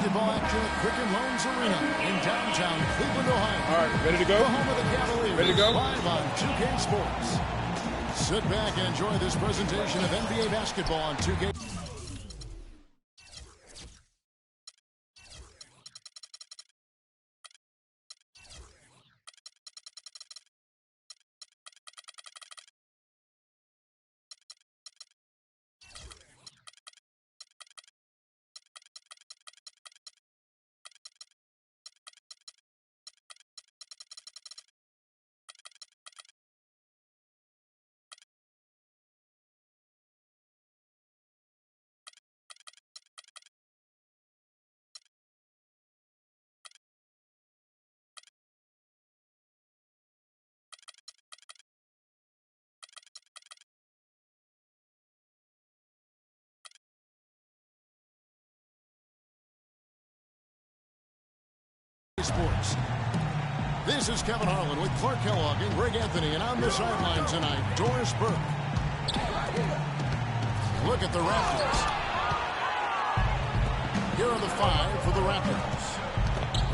basketball action at Quicken Loans Arena in downtown Cleveland, Ohio. All right, ready to go? The home of the Cavaliers. Ready to go? Live on 2K Sports. Sit back and enjoy this presentation of NBA basketball on 2K. Sports. This is Kevin Harlan with Clark Kellogg and Greg Anthony, and on the sideline tonight, Doris Burke. Look at the Raptors. Here are the five for the Raptors.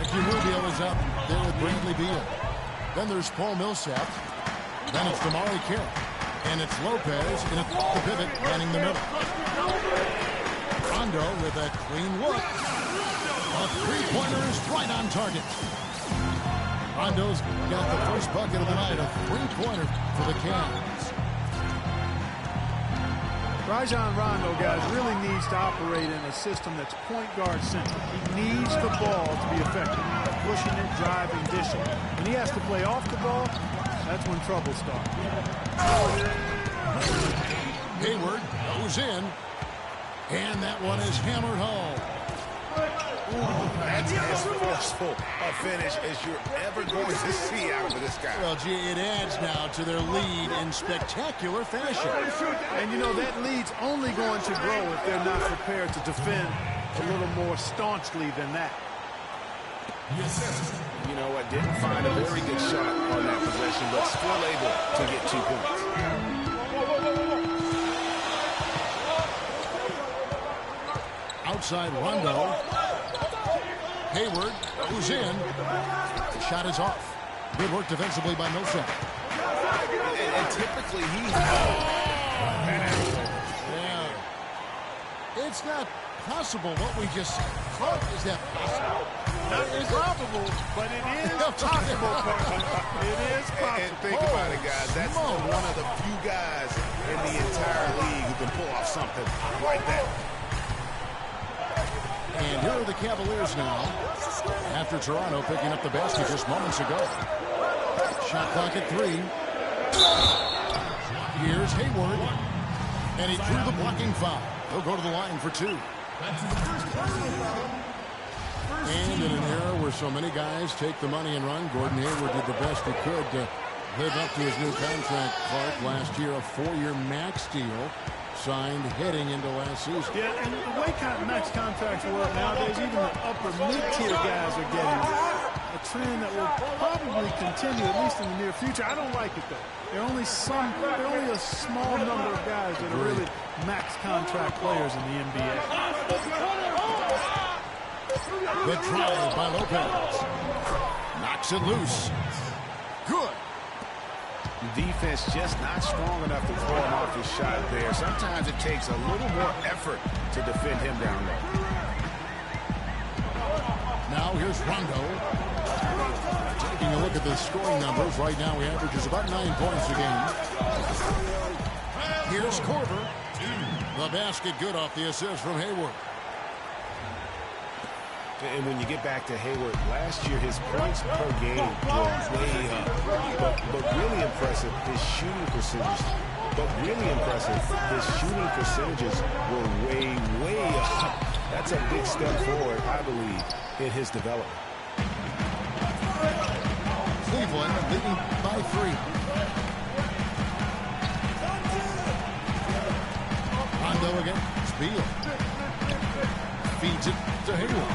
Ricky Rubio is up there with Bradley Beal. Then there's Paul Millsap. Then it's Damari Carroll. And it's Lopez in a pivot running the middle. Rondo with a clean look. A three-pointer is right on target. Rondo's got the first bucket of the night, a three-pointer for the Cavs. Rajon Rondo, guys, really needs to operate in a system that's point guard centric. He needs the ball to be effective, pushing it, driving, dishing. When he has to play off the ball, that's when trouble starts. Hayward goes in, and that one is hammered home. That's as forceful a finish as you're ever going to see out of this guy. Well, gee, it adds now to their lead in spectacular fashion. And, you know, that lead's only going to grow if they're not prepared to defend a little more staunchly than that. You know what? Didn't find a very good shot on that possession, but still able to get 2 points. Outside Rondo. Hayward goes in. The shot is off. Good work defensively by Millsap. And typically he... Yeah. It's not possible what we just saw. Is that possible? Not improbable, but it is possible. It is possible. And think about it, guys. That's one of the few guys in the entire league who can pull off something like that. And here are the Cavaliers now, after Toronto picking up the basket just moments ago. Shot clock at 3. Here's Hayward, and he drew the blocking foul. He'll go to the line for 2. And in an era where so many guys take the money and run, Gordon Hayward did the best he could to live up to his new contract. Clark last year, a 4-year max deal. Signed heading into last season. Yeah, and the way max contracts work nowadays, even the upper mid-tier guys are getting a trend that will probably continue, at least in the near future. I don't like it, though. There are only a small number of guys that are really max contract players in the NBA. The drive by Lopez. Knocks it loose. Good. Defense just not strong enough to throw him off his shot there. Sometimes it takes a little more effort to defend him down there. Now here's Rondo. Taking a look at the scoring numbers. Right now he averages about 9 points a game. Here's Korver. The basket good off the assist from Hayward. And when you get back to Hayward, last year his points per game were way up. But really impressive, his shooting percentages. Were way up. That's a big step forward, I believe, in his development. Cleveland leading by 3. Rondo again. It's Beal. Feeds it to Hayward.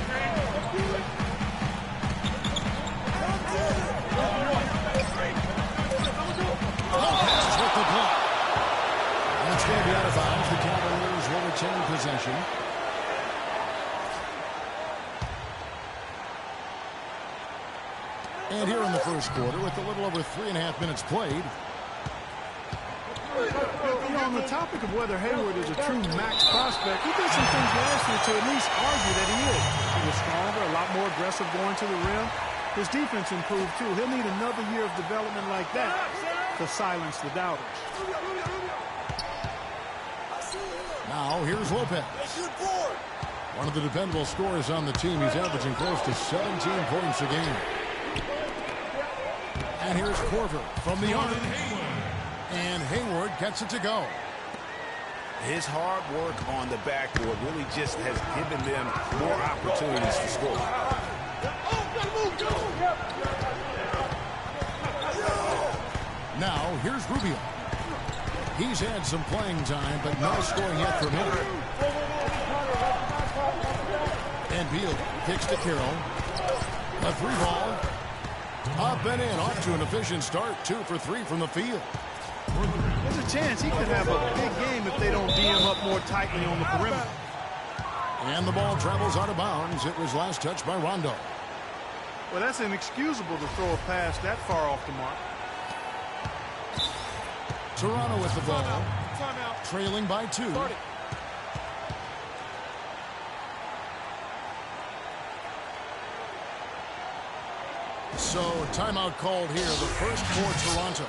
Lopez with the block. And it's going to be out of bounds. The Cavaliers will retain possession. And here in the first quarter, with a little over 3.5 minutes played. You know, on the topic of whether Hayward is a true max prospect, he did some things last year to at least argue that he is. He was stronger, a lot more aggressive going to the rim. His defense improved, too. He'll need another year of development like that to silence the doubters. Now, here's Lopez. One of the dependable scorers on the team. He's averaging close to 17 points a game. And here's Korver from the arc. And Hayward gets it to go. His hard work on the backboard really just has given them more opportunities to score. Now, here's Rubio. He's had some playing time, but no scoring yet from him. And Beal kicks to Carroll. A 3-ball. Up and in, off to an efficient start. 2 for 3 from the field. There's a chance he could have a big game if they don't D him up more tightly on the perimeter. And the ball travels out of bounds. It was last touched by Rondo. Well, that's inexcusable to throw a pass that far off the mark. Toronto with the ball. Trailing by 2. So, timeout called here. The first for Toronto.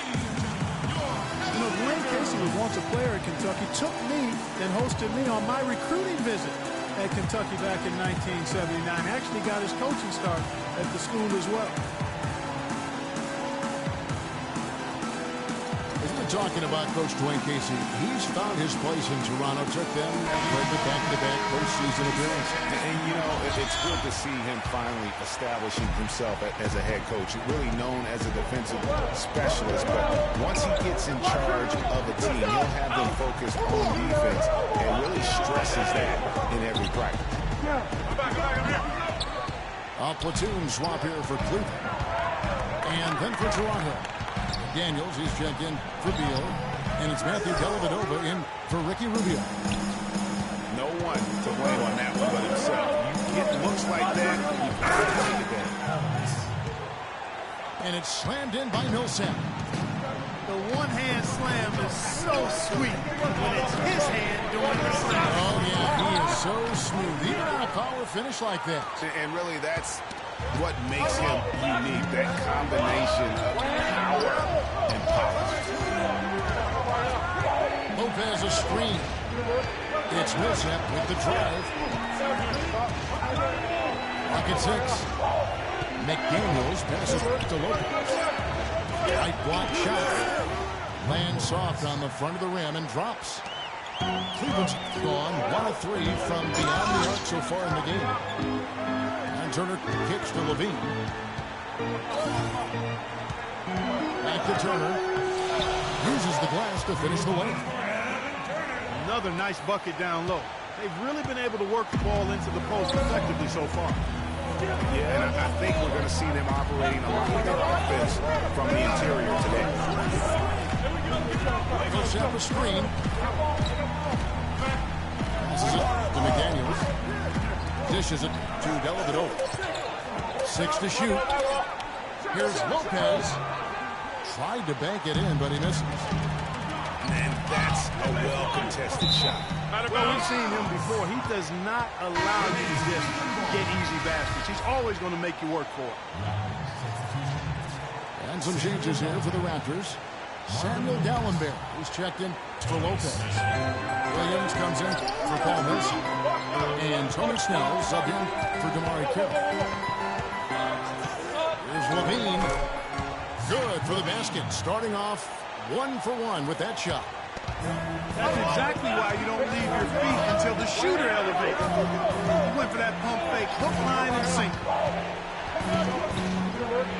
You know, Dwayne Casey was once a player at Kentucky, took me and hosted me on my recruiting visit at Kentucky back in 1979. Actually got his coaching start at the school as well. As we're talking about Coach Dwayne Casey, he's found his place in Toronto, took them to back-to-back postseason appearance. And, you know, it's good to see him finally establishing himself as a head coach. Really known as a defensive specialist, but once he gets in charge of a team, he'll have them focused on defense and really stresses that in every practice. A platoon swap here for Cleveland. And then for Toronto. Daniels, he's checked in for Beal. And it's Matthew Dellavedova in for Ricky Rubio. No one to blame on that one but himself. You get looks like that, you've got to take advantage. And it's slammed in by Millsap. The one-hand slam is so sweet when it's his hand doing the slam. Oh, yeah, he is so smooth. Even on a power finish like that. And really, that's what makes him unique, that combination of power and polish. Lopez a screen. It's Millsap with the drive. Pocket 6. McDaniels passes to Lopez. Tight block shot. Lands soft on the front of the rim and drops. Cleveland's gone 1 of 3 from beyond the arc so far in the game. And Turner kicks to Levine. Back to Turner. Uses the glass to finish the lane. Another nice bucket down low. They've really been able to work the ball into the post effectively so far. Yeah, and I think we're going to see them operating a lot of their offense from the interior today. Goes up a screen. Passes it to McDaniels. Dishes it to Dellavedova. 6 to shoot. Here's Lopez. Tried to bank it in, but he misses. And that's a well-contested shot. Well, we've seen him before. He does not allow you to just get easy baskets. He's always going to make you work for it. And some changes here for the Raptors. Samuel Dallenberg is checked in for Lopez. Williams comes in for Paul Millsap. And Tony Snell subbed in for DeMar Carroll. Here's Levine. Good for the basket. Starting off 1 for 1 with that shot. That's exactly why you don't leave your feet until the shooter elevates. He went for that pump fake, hook, line, and sinker.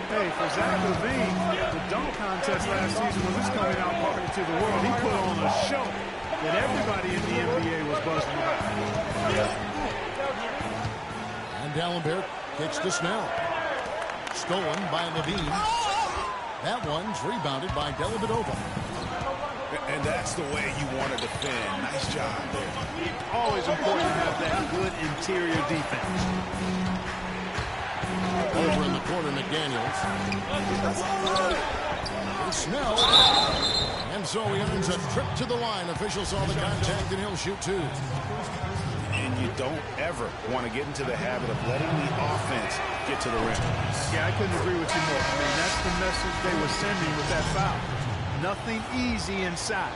Hey, for Zach LaVine, the dunk contest last season was his coming out party to the world. He put on a show that everybody in the NBA was buzzing about. And Dallenberg kicks to Snell. Stolen by Levine. That one's rebounded by Dellavedova. And that's the way you want to defend. Nice job there. Always important to have that good interior defense. Over in the corner, McDaniels. It's Snell. And so he earns a trip to the line. Officials saw the contact, and he'll shoot two. And you don't ever want to get into the habit of letting the offense get to the rim. Yeah, I couldn't agree with you more. I mean, that's the message they were sending with that foul. Nothing easy inside.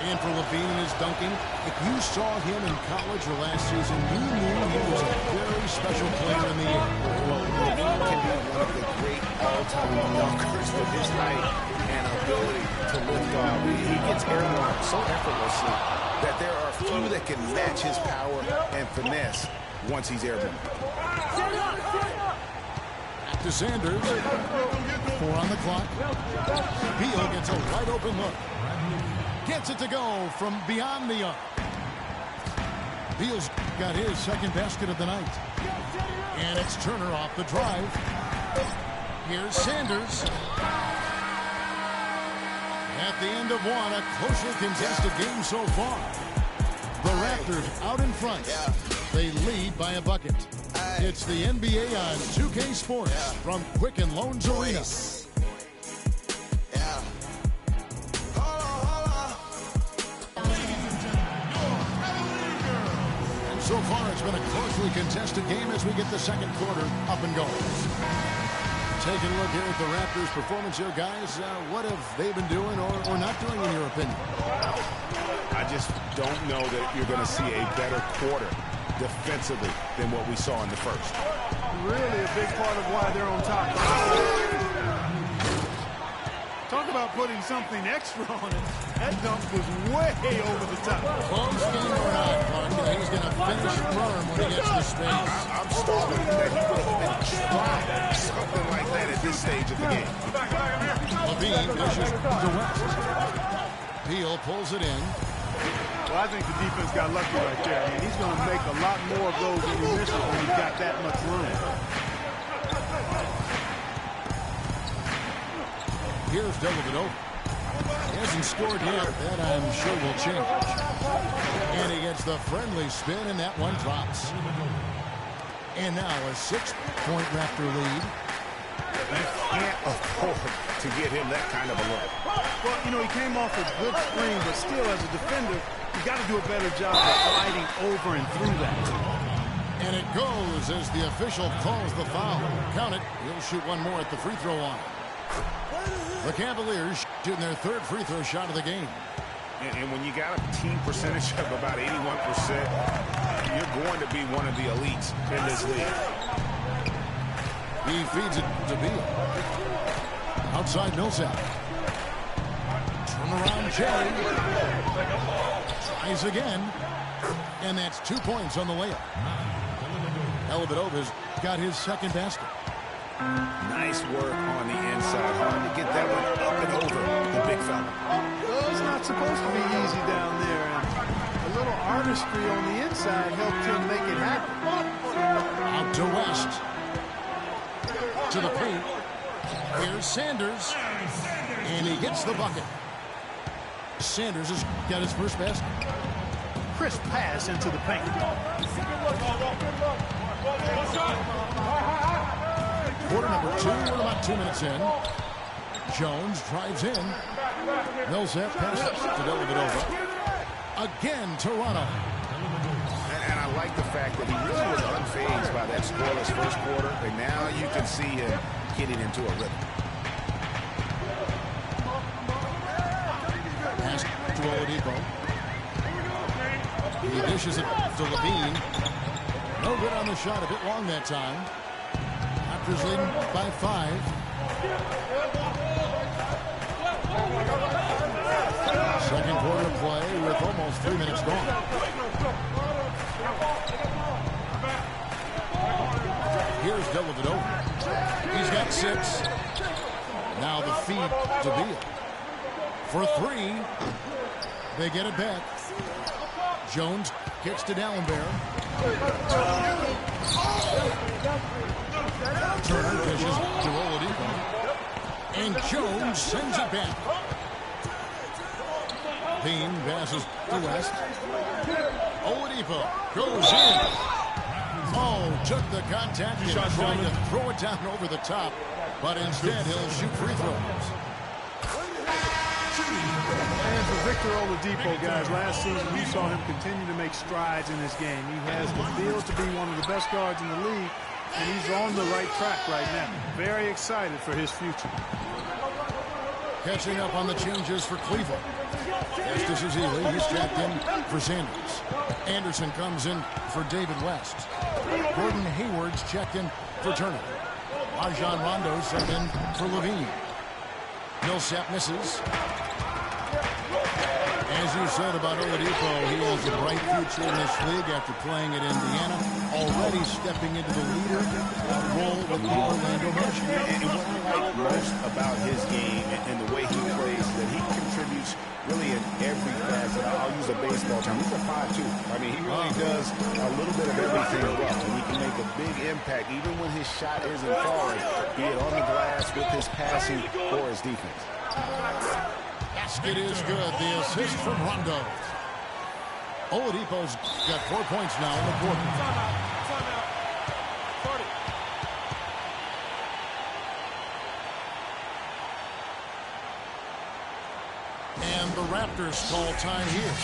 And for LaVine and his dunking, if you saw him in college or last season, you knew he was a very special player in the air. Well, LaVine can be one of the great all-time dunkers with his height and ability to lift off. He gets airborne so effortlessly that there are few that can match his power and finesse once he's airborne. Back to Sanders. 4 on the clock. Beal gets a wide open look. Gets it to go from beyond the arc. Beal's got his second basket of the night. And it's Turner off the drive. Here's Sanders. At the end of one, a closely contested game so far. The Raptors out in front. They lead by a bucket. It's the NBA on 2K Sports from Quicken Loans Arena. So far, it's been a closely contested game as we get the second quarter up and going. Taking a look here at the Raptors' performance here, guys. What have they been doing or not doing, in your opinion? I just don't know that you're going to see a better quarter defensively than what we saw in the first. Really a big part of why they're on top. Talk about putting something extra on it. That dunk was way over the top. Close game or not, Clark, he's going to finish firm when he gets the space. I'm startled that he would even try something like that at this stage of the game. LaVine dishes to West. Beal pulls it in. Well, I think the defense got lucky right there. I mean, he's going to make a lot more of those when he misses when he's got that much room. Here's Dellavedova. He hasn't scored yet. That, I'm sure, will change. And he gets the friendly spin, and that one drops. And now a 6-point Raptor lead. You can't afford to give him that kind of a look. Well, you know, he came off a good screen, but still, as a defender, you got to do a better job of sliding over and through that. And it goes as the official calls the foul. Count it. He'll shoot one more at the free throw line. The Cavaliers shooting their third free throw shot of the game. And when you got a team percentage of about 81%, you're going to be one of the elites in this league. He feeds it to Beal. Outside Millsap. Turnaround Jerry. Tries again. And that's 2 points on the layup. Dellavedova's got his second basket. Nice work on the inside. Hard to get that one up and over the big fella. Well, it's not supposed to be easy down there. And a little artistry on the inside helped him make it happen. Out to West. To the paint. Here's Sanders. And he gets the bucket. Sanders has got his first basket. Crisp pass into the paint. Quarter number 2, we're about 2 minutes in. Jones drives in. Millsap passes to Dellavedova. Again, Toronto. And I like the fact that he really was unfazed by that scoreless first quarter. And now you can see him getting into a rhythm. Pass to Oladipo. He dishes it to LaVine. No good on the shot. A bit long that time. Raptors leading by 5. Second quarter play with almost 3 minutes gone. Here's Dellavedova. He's got 6. Now the feed to Beal. For 3. They get it back. Jones kicks to Dallenberg. Turner dishes to Oladipo. And Jones sends it back. Bean passes to West. Oladipo goes in. Oh, took the contact and tried to throw it down over the top. But instead, he'll shoot free throws. And for Victor Oladipo, guys, last season we saw him continue to make strides in his game. He has the feel to be one of the best guards in the league, and he's on the right track right now. Very excited for his future. Catching up on the changes for Cleveland. Estes Ezeli, he's checked in for Sanders. Anderson comes in for David West. Gordon Hayward's checked in for Turner. Rajon Rondo sent in for Levine. Millsap misses. As you said about Oladipo, he has a bright future in this league after playing at Indiana, already stepping into the leader role with the Orlando Magic. And what I like most about his game and the way he plays, that he contributes really in every facet. I'll use a baseball term. He's a 5'2". I mean, he really does a little bit of everything well, and he can make a big impact even when his shot isn't falling, be it on the glass with his passing or his defense. Basket is good. The assist from Rondo. Oladipo's got 4 points now in the quarter. And the Raptors call time here.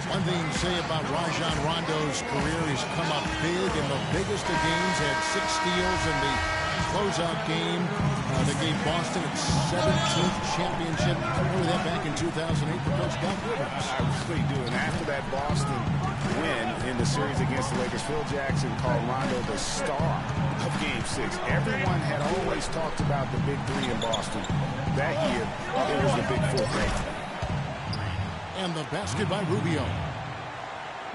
One thing to say about Rajon Rondo's career, he's come up big in the biggest of games, had 6 steals in the closeout game that gave Boston its 17th championship. Remember that back in 2008 for Coach Doc Rivers. I really do. And after that Boston win in the series against the Lakers, Phil Jackson called Rondo the star of Game 6. Everyone had always talked about the big three in Boston. That year, it was the big four. And the basket by Rubio.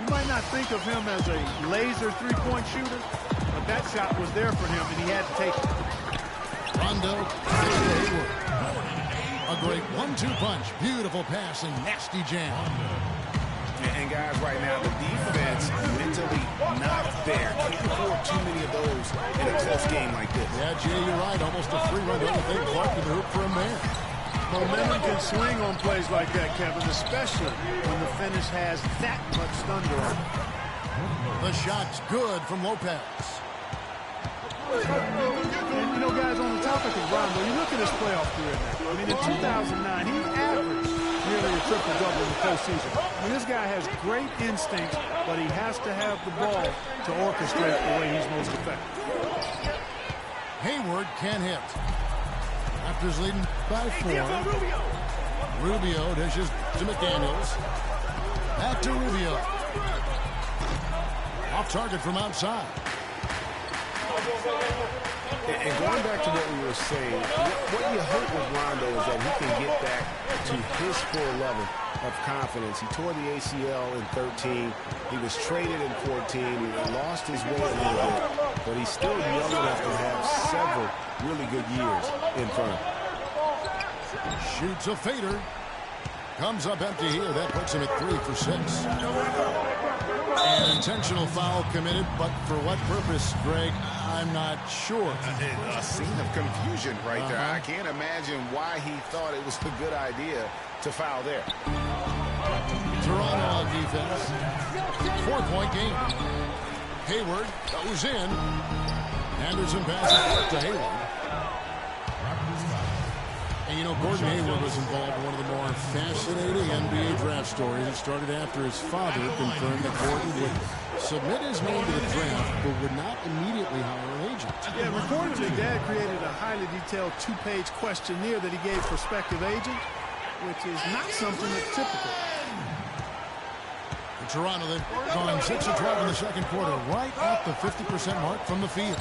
You might not think of him as a laser three-point shooter, but that shot was there for him, and he had to take it. Rondo, Hayward. A great 1-2 punch. Beautiful pass and nasty jam. And guys, right now, the defense mentally not there. Can't afford too many of those in a close game like this. Yeah, Jay, you're right. Almost a free run. Don't think Clark can hoop from there. Momentum can swing on plays like that, Kevin, especially when the finish has that much thunder on it. The shot's good from Lopez. And, you know, guys, on the topic of Rondo, you look at his playoff career now. I mean, in 2009, he averaged nearly a triple-double in the postseason. I mean, this guy has great instincts, but he has to have the ball to orchestrate the way he's most effective. Hayward can hit. Raptors leading by 4. Rubio dishes to McDaniels. Back to Rubio. Off target from outside. And going back to what we were saying, what you hope with Rondo is that he can get back to his full level of confidence. He tore the ACL in 13. He was traded in 14. He lost his way a little bit, but he's still young enough to have several really good years in front of him. Shoots a fader. Comes up empty here. That puts him at 3 for 6. An intentional foul committed, but for what purpose, Greg? I'm not sure. A scene of confusion right there. I can't imagine why he thought it was a good idea to foul there. Toronto on defense. 4-point game. Hayward goes in. Anderson passes to Hayward. And, you know, Gordon Hayward was involved in one of the more fascinating NBA draft stories. It started after his father confirmed that Gordon would submit his name to the draft, but would not immediately hire an agent. Yeah, reportedly, Dad created a highly detailed 2-page questionnaire that he gave prospective agents, which is not something that's typical. Toronto, they've gone 6 of 12 in the second quarter, right at the 50% mark from the field.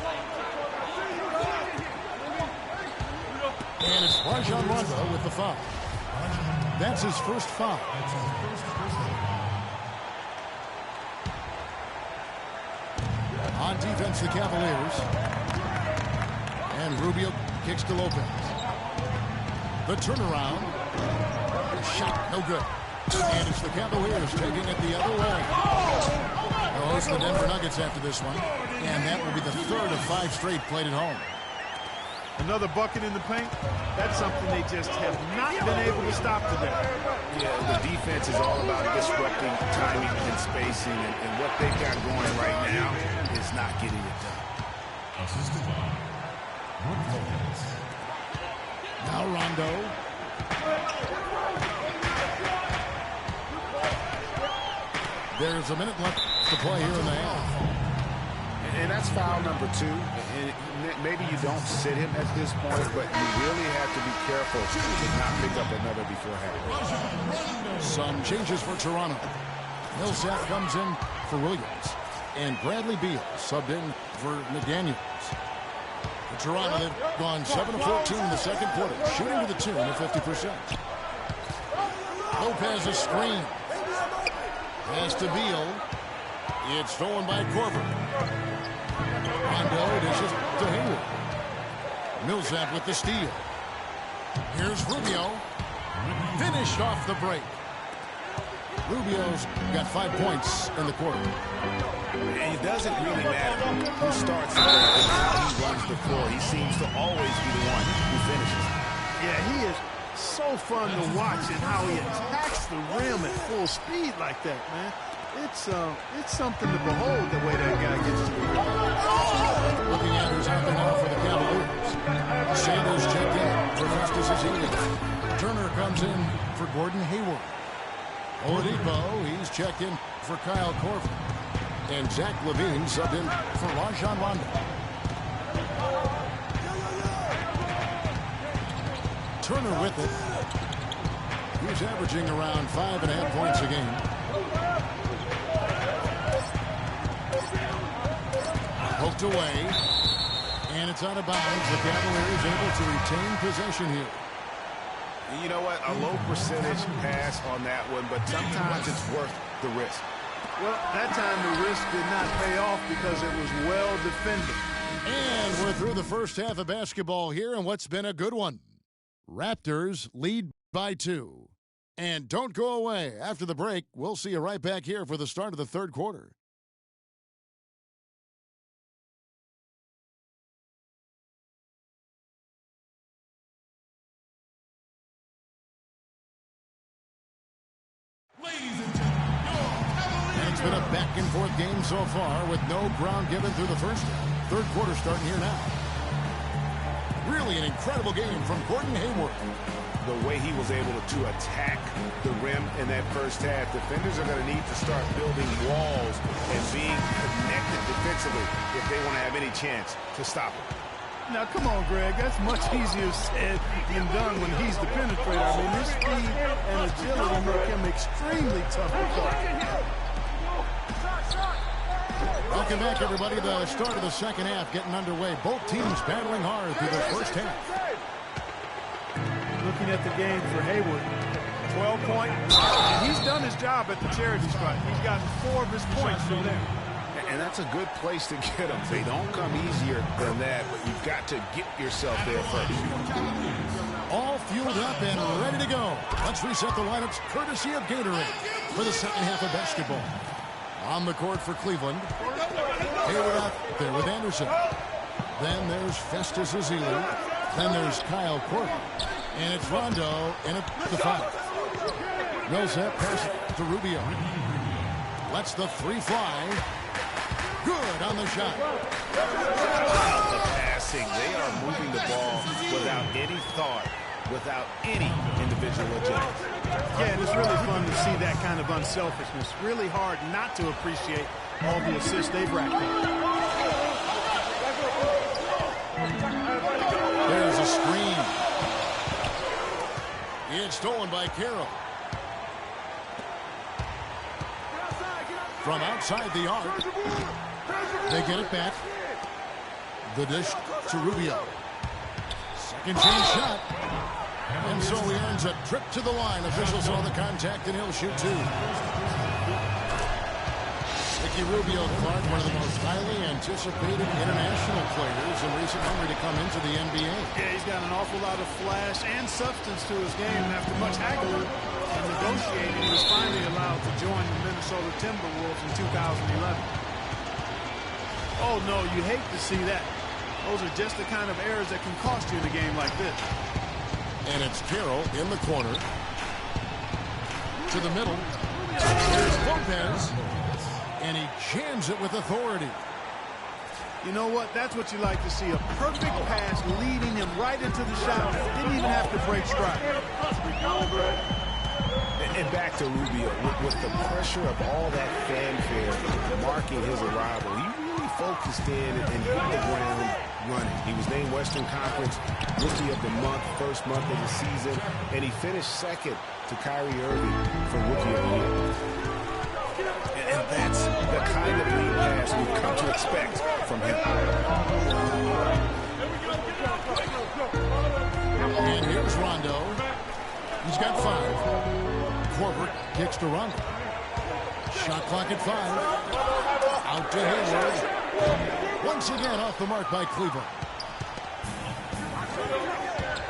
And it's Rajon Rondo with the foul. That's his first foul. On defense, the Cavaliers. And Rubio kicks to Lopez. The turnaround. Shot, no good. And it's the Cavaliers taking it the other way. They'll host the Denver Nuggets after this one. And that will be the third of 5 straight played at home. Another bucket in the paint. That's something they just have not been able to stop today. Yeah, the defense is all about disrupting timing and spacing, and what they've got going right now is not getting it done. Now Rondo. There's a minute left to play here in the half. And that's foul number 2. And maybe you don't sit him at this point, but you really have to be careful to not pick up another before half. Some changes for Toronto. Millsap comes in for Williams. And Bradley Beal subbed in for McDaniels. For Toronto, they've gone 7 of 14 in the second quarter, shooting to the tune of 50%. Lopez is screen. Pass to Beal. It's stolen by Korver. Rondo dishes to Hayward. Millsap with the steal. Here's Rubio. Finished off the break. Rubio's got 5 points in the quarter. And it doesn't really matter who starts and how he runs the floor. He seems to always be the one who finishes. Yeah, he is so fun to watch and how he attacks the rim at full speed like that, man. It's something to behold the way that guy gets to the rim. Looking at who's out there now for the Cavaliers. Sanders checked in for Festus Ezeli. Turner comes in for Gordon Hayward. Oladipo, he's checked in for Kyle Korver. And Zach LaVine subbed in for Rajon Rondo. Turner with it. He's averaging around 5.5 points a game. Poked away. And it's out of bounds. The Cavaliers able to retain possession here. You know what? A low percentage pass on that one, but sometimes it's worth the risk. Well, that time the risk did not pay off because it was well defended. And we're through the first half of basketball here, and what's been a good one. Raptors lead by 2. And don't go away. After the break, we'll see you right back here for the start of the third quarter. It's been a back-and-forth game so far with no ground given through the first half. Third quarter starting here now. Really an incredible game from Gordon Hayward. The way he was able to attack the rim in that first half, defenders are going to need to start building walls and being connected defensively if they want to have any chance to stop him. Now, come on, Greg. That's much easier said than done when he's the penetrator. I mean, his speed and agility make him extremely tough to guard. Welcome back, everybody. The start of the second half getting underway. Both teams battling hard through the first half. Looking at the game for Hayward, 12 points. And he's done his job at the charity stripe. He's gotten 4 of his points from there. And that's a good place to get them. They don't come easier than that, but you've got to get yourself there first. All fueled up and ready to go. Let's reset the lineups courtesy of Gatorade for the second half of basketball. On the court for Cleveland. Hayward out there with Anderson. Then there's Festus Ezeli. Then there's Kyle Korver. And it's Rondo in at the 5. Millsap passes to Rubio. Lets the 3 fly. Good on the shot. The passing. They are moving the ball without any thought, without any individual agenda. Yeah, and it's really fun to see that kind of unselfishness. Really hard not to appreciate all the assists they've racked up. There's a screen. It's stolen by Carroll. From outside the arc. They get it back. The dish to Rubio. Second chance shot. And so he earns a trip to the line. Officials saw the contact, and he'll shoot 2. Ricky Rubio, Clark, one of the most highly anticipated international players in recent memory to come into the NBA. Yeah, he's got an awful lot of flash and substance to his game. And after much haggling and negotiating, he was finally allowed to join the Minnesota Timberwolves in 2011. Oh, no, you hate to see that. Those are just the kind of errors that can cost you in a game like this. And it's Carroll in the corner. To the middle. Here's Lopez. And he jams it with authority. You know what? That's what you like to see. A perfect pass leading him right into the shot. Didn't even have to break stride. And back to Rubio. With the pressure of all that fanfare marking his arrival, he really focused in and hit the ground running. He was named Western Conference Rookie of the Month, first month of the season, and he finished second to Kyrie Irving for Rookie of the Year. And that's the kind of lead pass we've come to expect from him. And here's Rondo. He's got 5. Corbett kicks to Rondo. Shot clock at 5. Out to Hayward. Once again off the mark by Cleveland.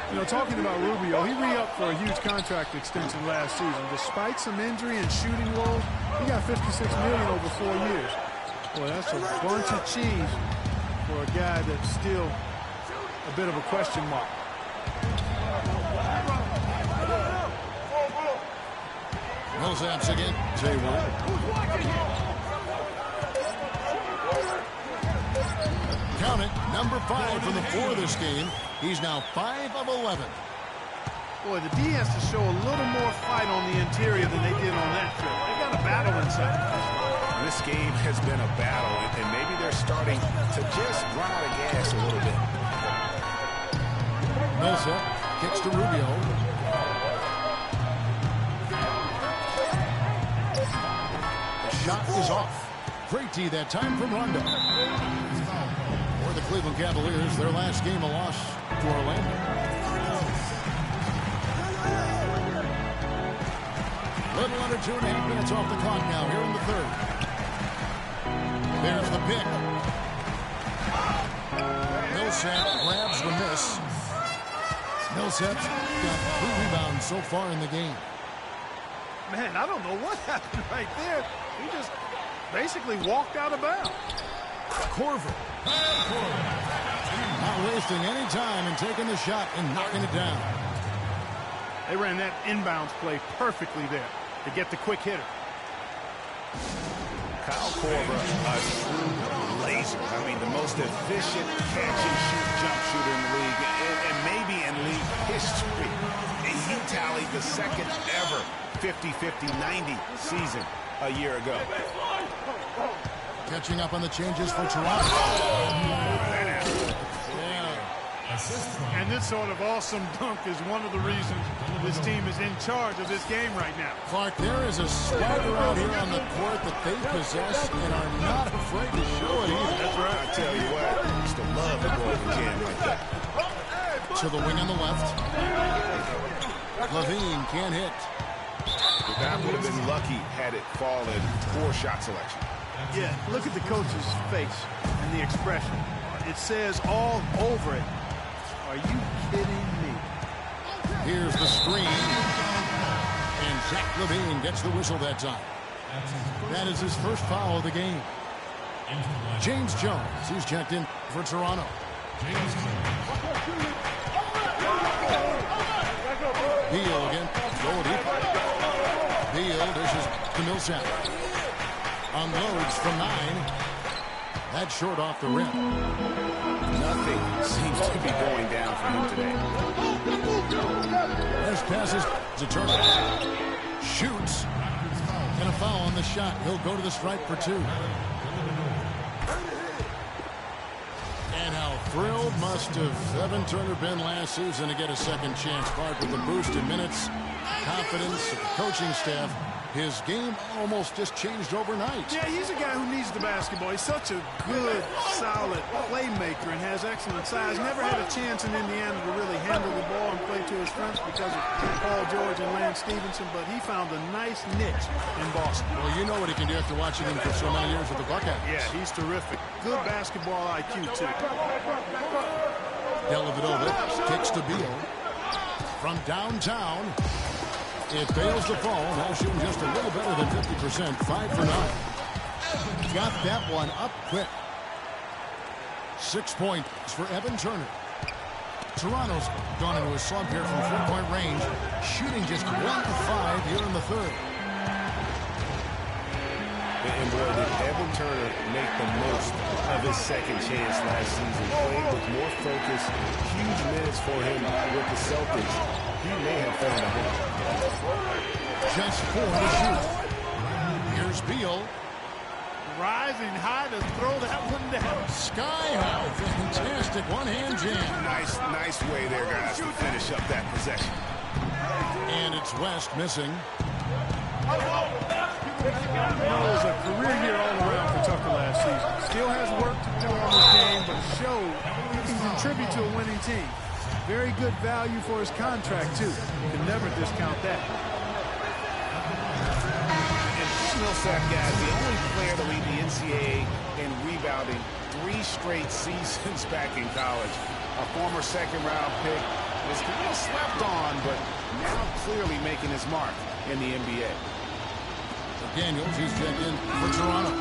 You know, talking about Rubio, he re-upped for a huge contract extension last season. Despite some injury and shooting woes, he got $56 million over 4 years. Boy, that's a bunch of cheese for a guy that's still a bit of a question mark. Millsaps again. Hayward. Count it. Number 5 from the floor this game. He's now 5 of 11. Boy, the D has to show a little more fight on the interior than they did on that trip. They got a battle inside. This game has been a battle, and maybe they're starting to just run out of gas a little bit. Millsap kicks to Rubio. The shot is off. Great D that time from Rondo. For the Cleveland Cavaliers, their last game a loss to Orlando. Little under 2.5 minutes off the clock now here in the third. There's the pick. Millsap grabs the miss. Millsap's got 3 rebounds so far in the game. Man, I don't know what happened right there. He just basically walked out of bounds. Corver. Not wasting any time in taking the shot and knocking it down. They ran that inbounds play perfectly there to get the quick hitter. Kyle Korver, a true laser. I mean, the most efficient catch-and-shoot jump shooter in the league, and maybe in league history. He tallied the second ever 50-50-90 season a year ago. Catching up on the changes for Toronto. And this sort of awesome dunk is one of the reasons this team is in charge of this game right now. Clark, there is a swagger out here on the court that they possess and are not afraid to show it either. That's right. I tell you what, I used to love the golden jam like that. To the wing on the left. Levine can't hit. That would have been lucky had it fallen. Poor shot selection. Yeah, look at the coach's face and the expression. It says all over it. Are you kidding me? Here's the screen. And Zach Levine gets the whistle that time. That is his first foul of the game. James Jones, he's checked in for Toronto. Beal again. Go deep. Beal dishes to Millsap. Unloads from 9. That's short off the rim. Nothing seems to be going down for him today. There's passes to Turner. Shoots. And a foul on the shot. He'll go to the stripe for 2. And how thrilled must have Evan Turner been last season to get a second chance. Clark with the boost in minutes, confidence, coaching staff. His game almost just changed overnight. Yeah, he's a guy who needs the basketball. He's such a good, solid playmaker and has excellent size. Never had a chance in Indiana to really handle the ball and play to his strengths because of Paul George and Lance Stevenson, but he found a nice niche in Boston. Well, you know what he can do after watching him for so many years with the Buckeyes. Yeah, he's terrific. Good basketball IQ, too. Dellavedova kicks to Beal. From downtown. It fails to fall. Now shooting just a little better than 50%. 5 for 9. Got that one up quick. 6 points for Evan Turner. Toronto's gone into a slump here from three-point range, shooting just 1 of 5 here in the third. And boy, did Evan Turner make the most of his second chance last season. Played with more focus, huge minutes for him with the Celtics. He may have found a home. Just 4 to shoot. Here's Beal. Rising high to throw that one down. Sky high. Fantastic one-hand jam. Nice way there, guys, to finish up that possession. And it's West missing. It was a career year all around for Tucker last season. Still has work to do on his game, but showed he can contribute to a winning team. Very good value for his contract, too. You can never discount that. Millsap, guys, the only player to lead the NCAA in rebounding 3 straight seasons back in college. A former second-round pick was kind of slept on, but now clearly making his mark in the NBA. Daniels, he's checked in for Toronto.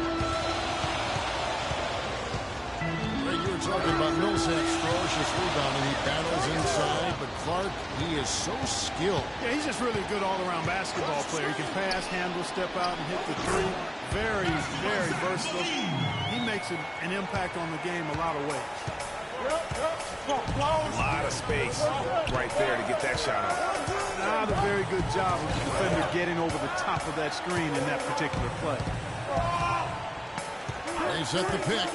Greg, you were talking about Millsap's ferocious rebounding. He battles inside, but Clark, he is so skilled. Yeah, he's just really a good all-around basketball player. He can pass, handle, step out, and hit the three. Very, very versatile. He makes an impact on the game a lot of ways. A lot of space right there to get that shot off. Not a very good job of the defender getting over the top of that screen in that particular play. They set the pick.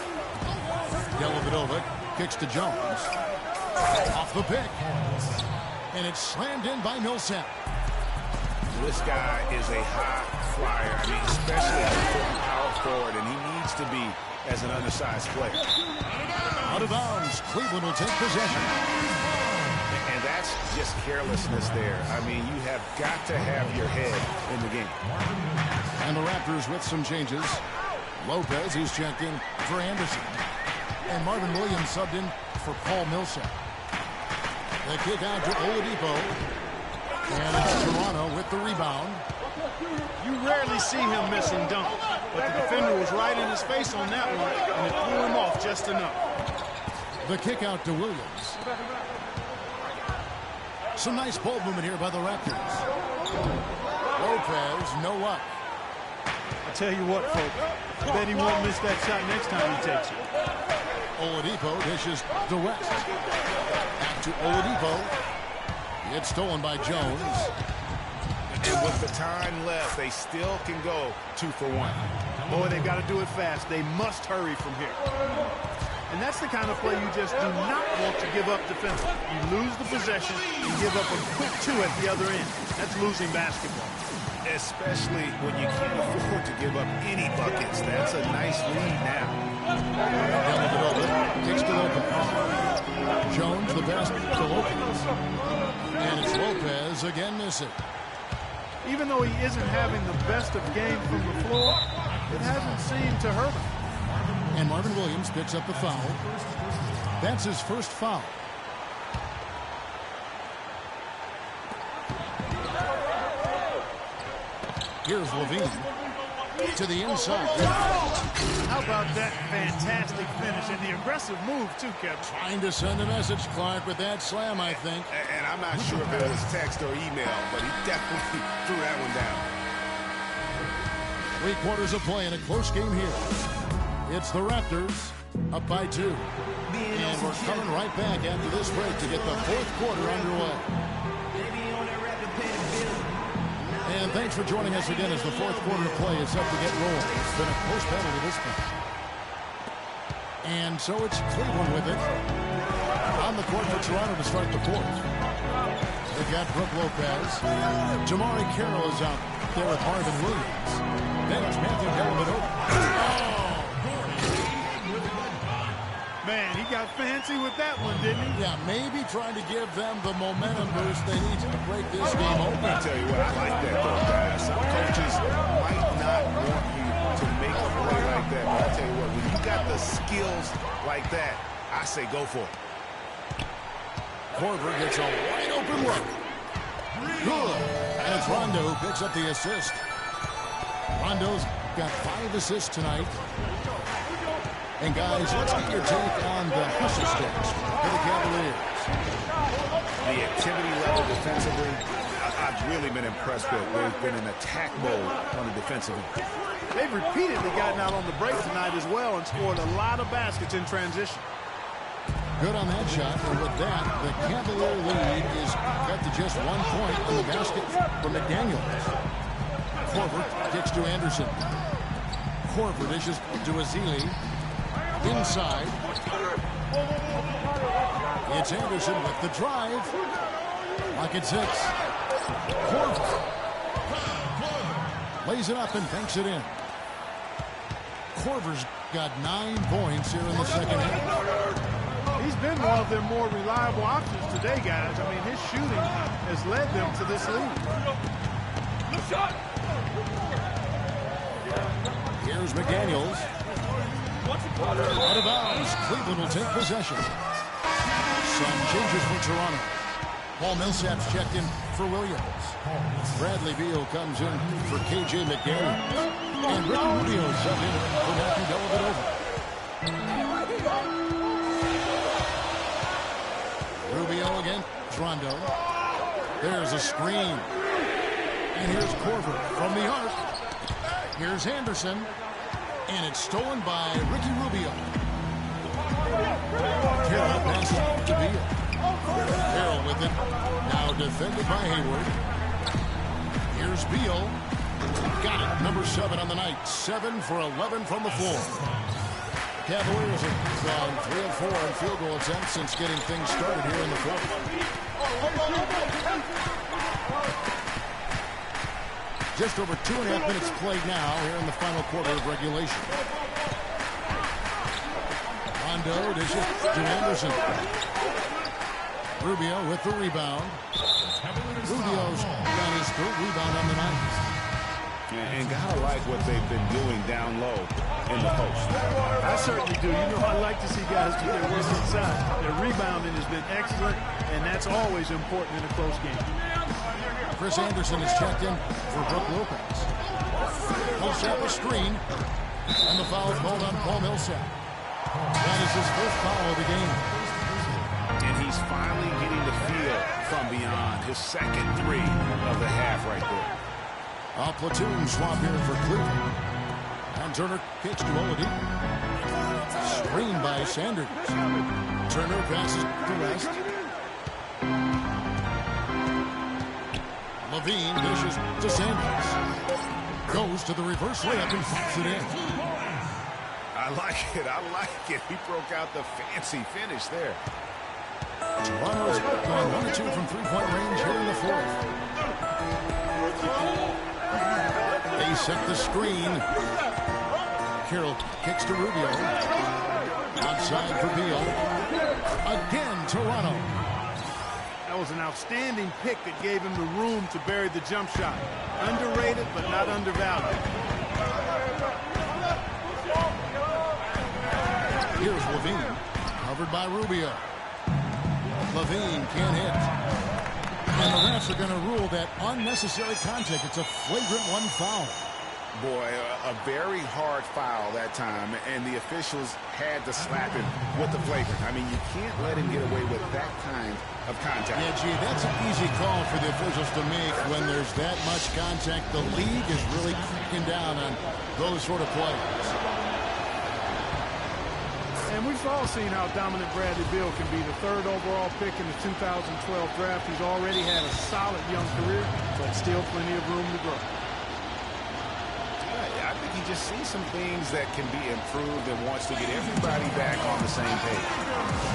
Dellavedova kicks to Jones. Off the pick. And it's slammed in by Millsap. This guy is a high flyer. I mean, especially as a power forward, and he needs to be as an undersized player. Out of bounds. Cleveland will take possession. And that's just carelessness there. I mean, you have got to have your head in the game. And the Raptors with some changes. Lopez, he's checked in for Anderson. And Marvin Williams subbed in for Paul Millsap. The kick out to Oladipo. And it's Toronto with the rebound. You rarely see him missing dunks, but the defender was right in his face on that one, and it threw him off just enough. The kick out to Williams. Some nice ball movement here by the Raptors. Lopez, no up. I tell you what, folks, I bet he won't miss that shot next time he takes it. Oladipo dishes to West. Back to Oladipo. It's stolen by Jones. And with the time left, they still can go 2 for 1. Boy, they got to do it fast. They must hurry from here. And that's the kind of play you just do not want to give up defensively. You lose the possession, you give up a quick 2 at the other end. That's losing basketball. Especially when you can't afford to give up any buckets. That's a nice lead now. Takes to Lopez. Jones, the best to Lopez. And it's Lopez again missing. Even though he isn't having the best of game from the floor, it hasn't seemed to hurt him. And Marvin Williams picks up the foul. That's his first foul. Here's Levine to the inside. How about that fantastic finish and the aggressive move, too, Kevin? Trying to send a message, Clark, with that slam, I think. And I'm not sure if it was text or email, but he definitely threw that one down. 3 quarters of play in a close game here. It's the Raptors up by 2. And we're coming right back after this break to get the 4th quarter underway. And thanks for joining us again as the 4th quarter of play is set to get rolling. It's been a close battle to this point. And so it's Cleveland with it. On the court for Toronto to start the 4th. They've got Brook Lopez. Jamari Carroll is out there with Marvin Williams. Then it's Matthew Dellavedova. Man, he got fancy with that one, didn't he? Yeah, maybe trying to give them the momentum boost they need to break this game open. I'll tell you what, I like that, though, guys. Some coaches might not want you to make a play like that, but I'll tell you what, when you got the skills like that, I say go for it. Korver gets a wide open look. Good. And it's Rondo who picks up the assist. Rondo's got 5 assists tonight. And guys, let's get your take on the hustle stats for the Cavaliers. The activity level defensively, I've really been impressed with. They've been in attack mode on the defensive end. They've repeatedly gotten out on the break tonight as well and scored a lot of baskets in transition. Good on that shot, and with that, the Cavalier lead is cut to just 1 point on the basket from McDaniels. Korver kicks to Anderson. Korver dishes to Ezeli. Inside. It's Anderson with the drive. Lock at 6. Korver lays it up and banks it in. Korver's got 9 points here in the second half. He's been one of their more reliable options today, guys. I mean, his shooting has led them to this lead. Here's McDaniels. Out of bounds. Cleveland will take possession. Some changes for Toronto. Paul Millsap's checked in for Williams. Bradley Beal comes in for KJ McDaniels. And Ricky Rubio subbed in for Matthew Dellavedova. Rubio again. Rondo. There's a screen. And here's Korver from the arc. Here's Anderson. And it's stolen by Ricky Rubio. Carroll passes to Beal. Carroll with it. Now defended by Hayward. Here's Beal. Got it. Number 7 on the night. 7 for 11 from the floor. Cavaliers have gone 3 of 4 in field goal attempts since getting things started here in the fourth. Just over 2.5 minutes played now here in the final quarter of regulation. Rondo dishes to Anderson. Rubio with the rebound. Rubio's got his 3rd rebound on the night. And gotta like what they've been doing down low in the post. I certainly do. You know, I like to see guys do their work inside. Their rebounding has been excellent, and that's always important in a close game. Chris Anderson is checked in for Brook Lopez. Millsap a screen, and the foul is called on Paul Millsap. That is his 1st foul of the game. And he's finally getting the feel from beyond. His 2nd 3 of the half right there. A platoon swap here for Cleveland. And Turner kicks to Oladipo. Screen by Sanders. Turner passes to West. Levine dishes to Sanders. Goes to the reverse layup and pops it in. I like it. I like it. He broke out the fancy finish there. Toronto's gone 1 or 2 from 3-point range here in the 4th. They set the screen. Carroll kicks to Rubio. Outside for Beal. Again, Toronto. That was an outstanding pick that gave him the room to bury the jump shot. Underrated, but not undervalued. Here's Levine. Covered by Rubio. Levine can't hit. And the refs are going to rule that unnecessary contact. It's a flagrant 1 foul. Boy, a very hard foul that time, and the officials had to slap him with the flagrant. I mean, you can't let him get away with that kind of contact. Yeah, gee, that's an easy call for the officials to make when there's that much contact. The league is really cracking down on those sort of plays. And we've all seen how dominant Bradley Beal can be, the 3rd overall pick in the 2012 draft. He's already had a solid young career, but still plenty of room to grow. Yeah, I think he just sees some things that can be improved and wants to get everybody back on the same page.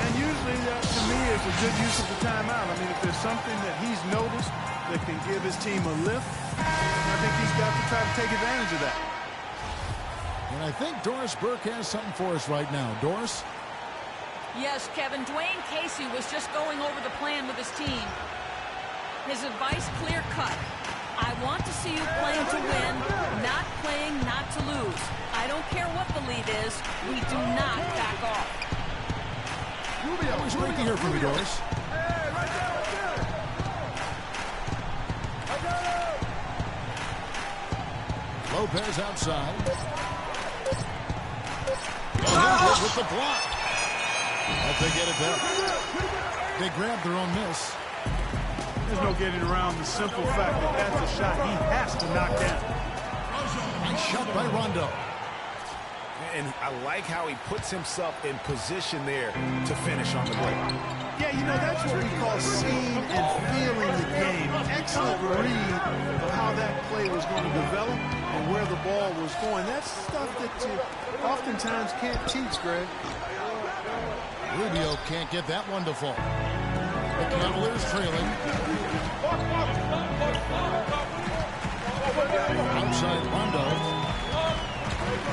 And usually that, to me, is a good use of the timeout. I mean, if there's something that he's noticed that can give his team a lift, I think he's got to try to take advantage of that. And I think Doris Burke has something for us right now. Doris? Yes, Kevin. Dwayne Casey was just going over the plan with his team. His advice clear-cut. I want to see you playing to win, not playing not to lose. I don't care what the lead is. We do not back off. Always great to hear from you, Doris. Lopez outside. And with the block. But they get it back. They grabbed their own miss. There's no getting around the simple fact that that's a shot he has to knock down. Nice shot by Rondo. And I like how he puts himself in position there to finish on the break. Yeah, you know, that's what we call seeing and feeling the game. Excellent read of how that play was going to develop and where the ball was going. That's stuff that you oftentimes can't teach, Greg. Rubio can't get that one to fall. The Cavaliers trailing. Outside Rondo.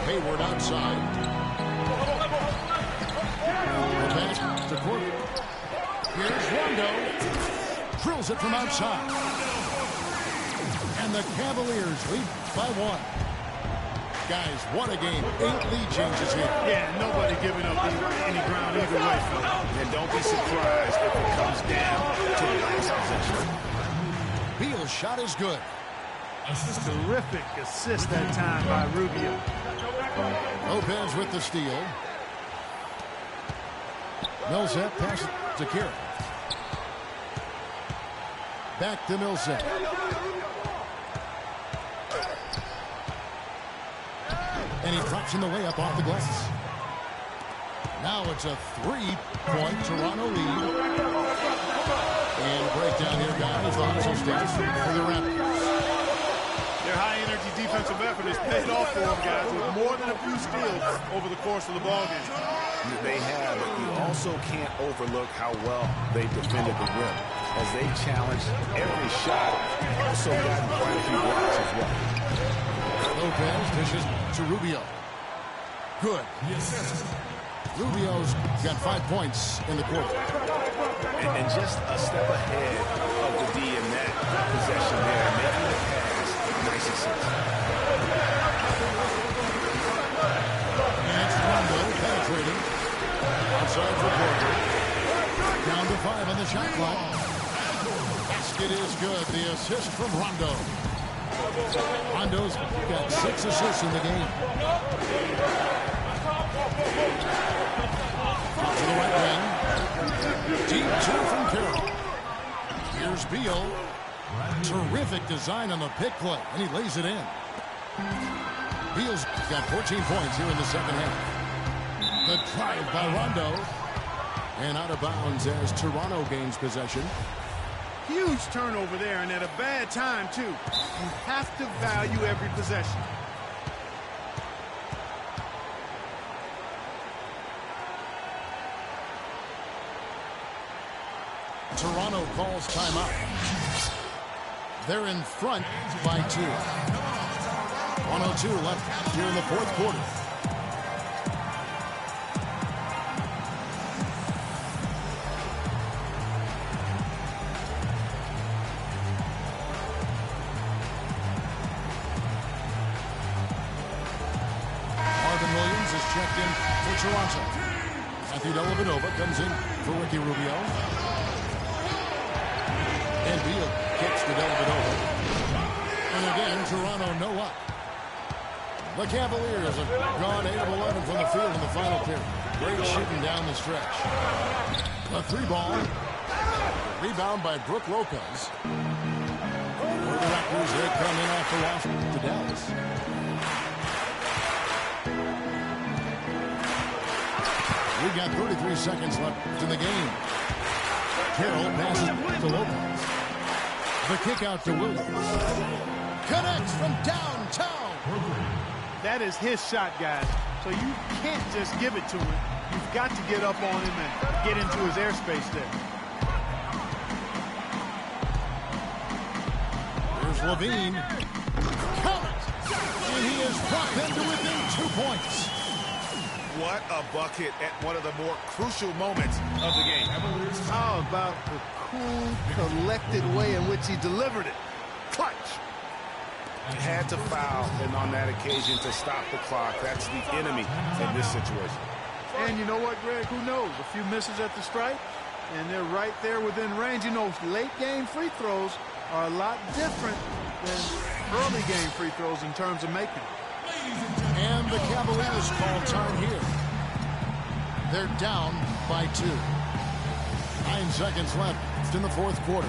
Hayward outside. The pass to Court. Here's Rondo. Drills it from outside. And the Cavaliers lead by 1. Guys, what a game. 8 lead changes here. Yeah, nobody giving up any ground either way, Phil. And don't be surprised if it comes down to the last possession. Beal's shot is good. Terrific assist that time by Rubio. Lopez with the steal. Millsap passes to Kira. Back to Millsap. And he drops in the layup off the glass. Now it's a 3-point Toronto lead. And a breakdown here, guys. The hustle stats for the Raptors. Their high-energy defensive effort has paid off for them, guys, with more than a few steals over the course of the ballgame. They have, but you also can't overlook how well they've defended the rim. As they challenged every shot, also gotten quite a few blocks as well. Lopez dishes to Rubio. Good. Rubio's got 5 points in the quarter. And just a step ahead of the D in that possession there, making the pass nice and simple. And it's Rondo penetrating. Outside for Porter. Down to 5 on the shot clock. Basket is good. The assist from Rondo. Rondo's got 6 assists in the game. To the right wing. Deep 2 from Carroll. Here's Beal. Terrific design on the pick play, and he lays it in. Beal's got 14 points here in the second half. The drive by Rondo. And out of bounds as Toronto gains possession. Huge turnover there, and at a bad time, too. You have to value every possession. Toronto calls timeout. They're in front by 2. 1:02 left here in the fourth quarter. Checked in for Toronto. Matthew Dellavedova comes in for Ricky Rubio. And Beal kicks to Dellavedova. And again, Toronto no up. The Cavaliers have gone 8 of 11 from the field in the final period. Great shooting down the stretch. The 3-ball. Rebound by Brook Lopez. For the Raptors, they come in off the loss to Dallas. We've got 33 seconds left in the game. Carroll passes to Lopez. The kick out to Williams. Connects from downtown. That is his shot, guys. So you can't just give it to him. You've got to get up on him and get into his airspace there. Here's Levine. Count it! And he has brought them to within 2 points. What a bucket at one of the more crucial moments of the game. How about the cool, collected way in which he delivered it? Clutch. He had to foul, and on that occasion to stop the clock. That's the enemy in this situation. And you know what, Greg? Who knows? A few misses at the stripe, and they're right there within range. You know, late game free throws are a lot different than early game free throws in terms of making. And the Cavaliers call time here. They're down by 2. 9 seconds left in the fourth quarter.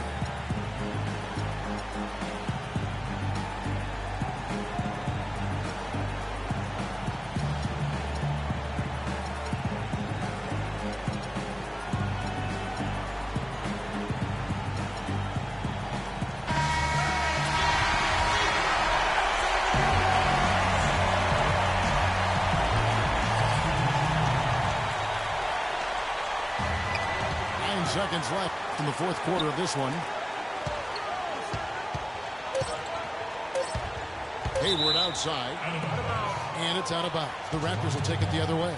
Seconds left in the fourth quarter of this one. Hayward outside. And it's out of bounds. The Raptors will take it the other way.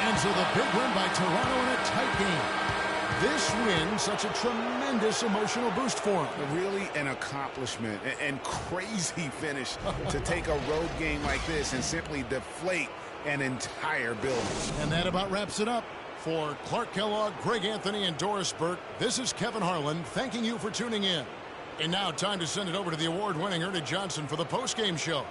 And so the big win by Toronto in a tight game. This win, such a tremendous emotional boost for him. Really an accomplishment and crazy finish to take a road game like this and simply deflate an entire building. And that about wraps it up. For Clark Kellogg, Greg Anthony, and Doris Burke, this is Kevin Harlan thanking you for tuning in. And now time to send it over to the award-winning Ernie Johnson for the postgame show.